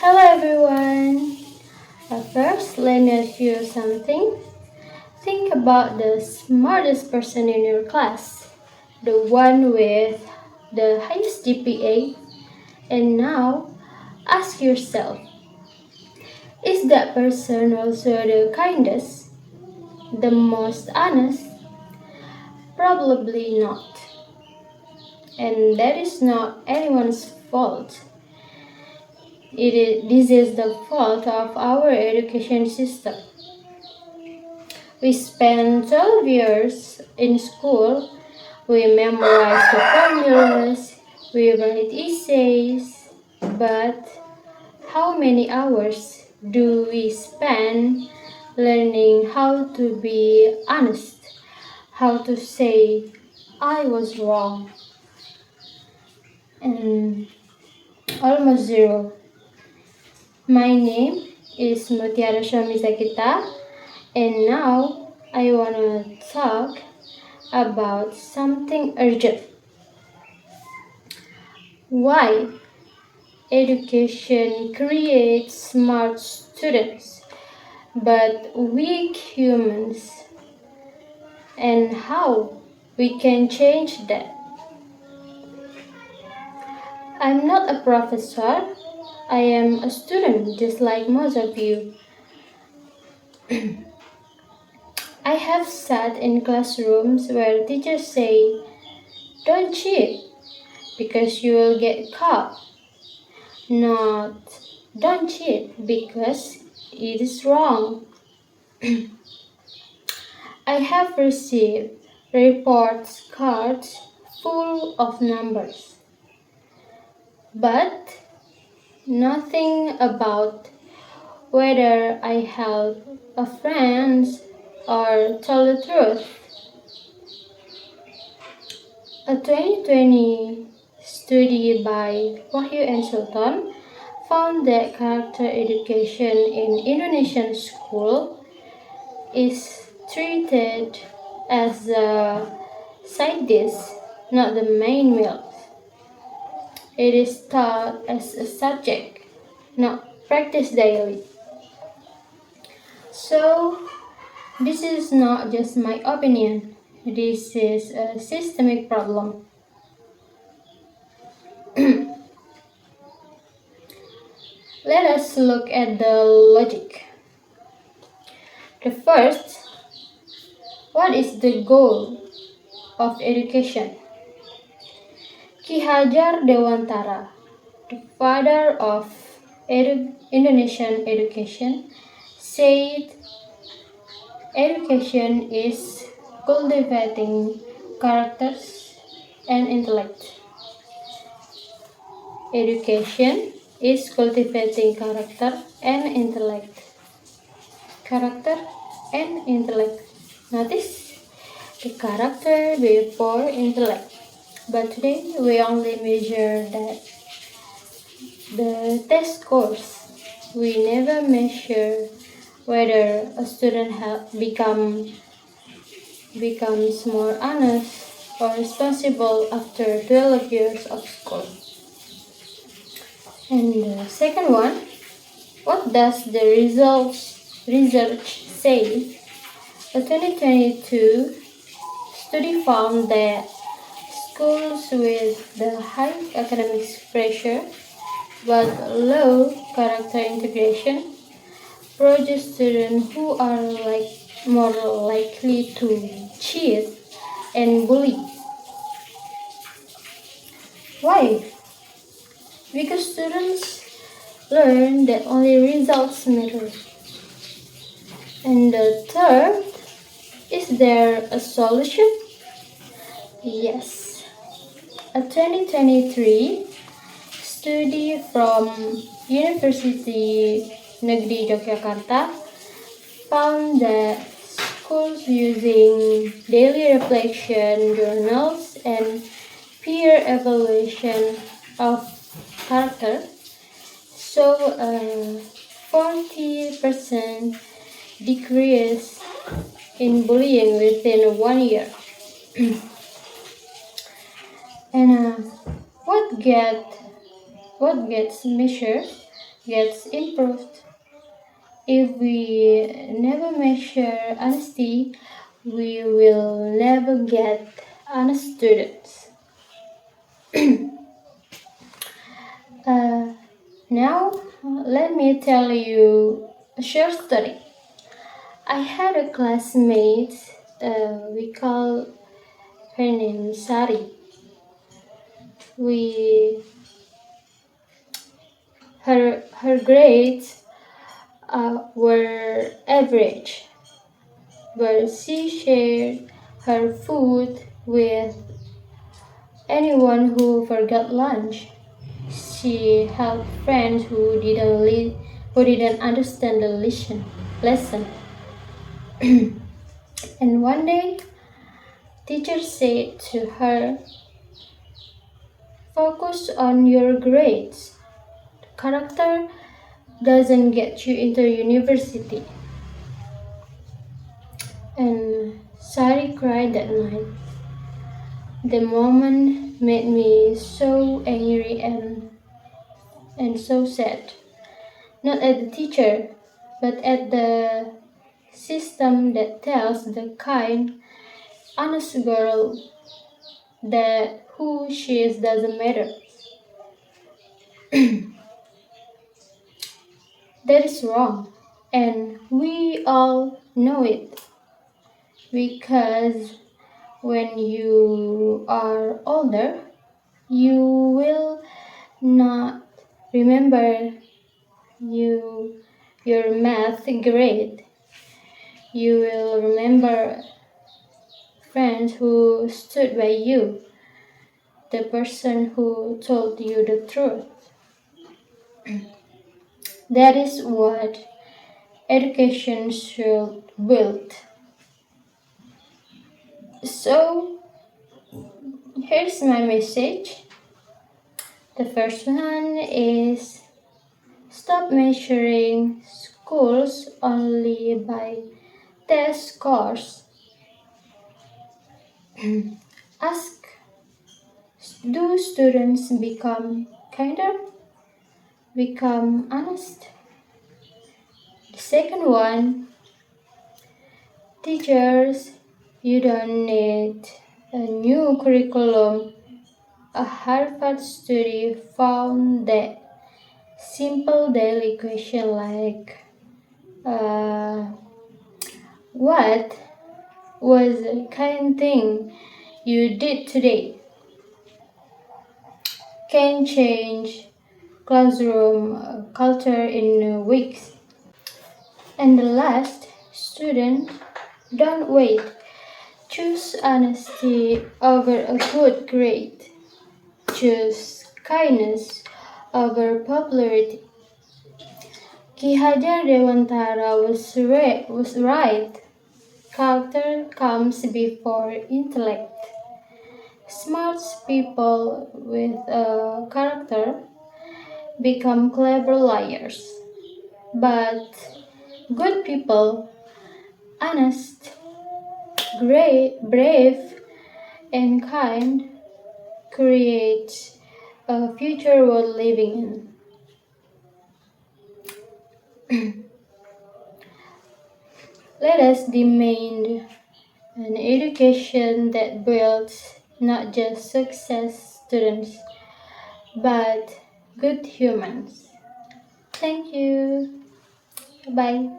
Hello everyone. First, let me ask you something. Think about the smartest person in your class, the one with the highest GPA, and now ask yourself, is that person also the kindest, the most honest? Probably not. And that is not anyone's fault. This is the fault of our education system. We spend 12 years in school, we memorize the formulas, we write essays, but how many hours do we spend learning how to be honest, how to say, I was wrong? And almost zero. My name is Mutiara Shaumi Zakita, and now I want to talk about something urgent. Why education creates smart students but weak humans, and how we can change that. I'm not a professor, I am a student just like most of you. I have sat in classrooms where teachers say, don't cheat because you will get caught. Not, don't cheat because it is wrong. I have received reports cards full of numbers, but nothing about whether I helped a friend or told the truth. A 2020 study by Wahyu and Sulton found that character education in Indonesian school is treated as a side dish, not the main meal. It is taught as a subject, not practiced daily. So, this is not just my opinion. This is a systemic problem. Let us look at the logic. The first, what is the goal of education? Ki Hajar Dewantara, the father of Indonesian education, said education is cultivating characters and intellect. Education is cultivating character and intellect. Character and intellect. Notice the character before intellect. But today we only measure the test scores. We never measure whether a student becomes more honest or responsible after 12 years of school. And the second one, what does the research say? A 2022 study found that schools with the high academic pressure but low character integration produce students who are more likely to cheat and bully. Why? Because students learn that only results matter. And the third, is there a solution? Yes. A 2023 study from University Negeri Yogyakarta found that schools using daily reflection journals and peer evaluation of character show a 40% decrease in bullying within 1 year. And what gets measured? gets improved. If we never measure honesty, we will never get honest students. Now, let me tell you a short story. I had a classmate, we call her name Sari. Her grades were average, but she shared her food with anyone who forgot lunch. She helped friends who didn't understand the lesson. And one day, teacher said to her, "Focus on your grades. Character doesn't get you into university." And Sari cried that night. The moment made me so angry and so sad. Not at the teacher, but at the system that tells the kind, honest girl that who she is doesn't matter. That is wrong, and we all know it because when you are older, you will not remember your math grade. You will remember friends who stood by you, the person who told you the truth. That is what education should build. So, here's my message. The first one is stop measuring schools only by test scores. Ask, do students become kinder? Become honest? The second one, teachers, you don't need a new curriculum. A Harvard study found that simple daily question like, what was a kind thing you did today, can change classroom culture in weeks. And the last, student, don't wait. Choose honesty over a good grade. Choose kindness over popularity. Ki Hajar Dewantara was right. Character comes before intellect. Smart people with a character become clever liars. But good people, honest, brave, and kind, create a future worth living in. Let us demand an education that builds not just success students, but good humans. Thank you. Bye.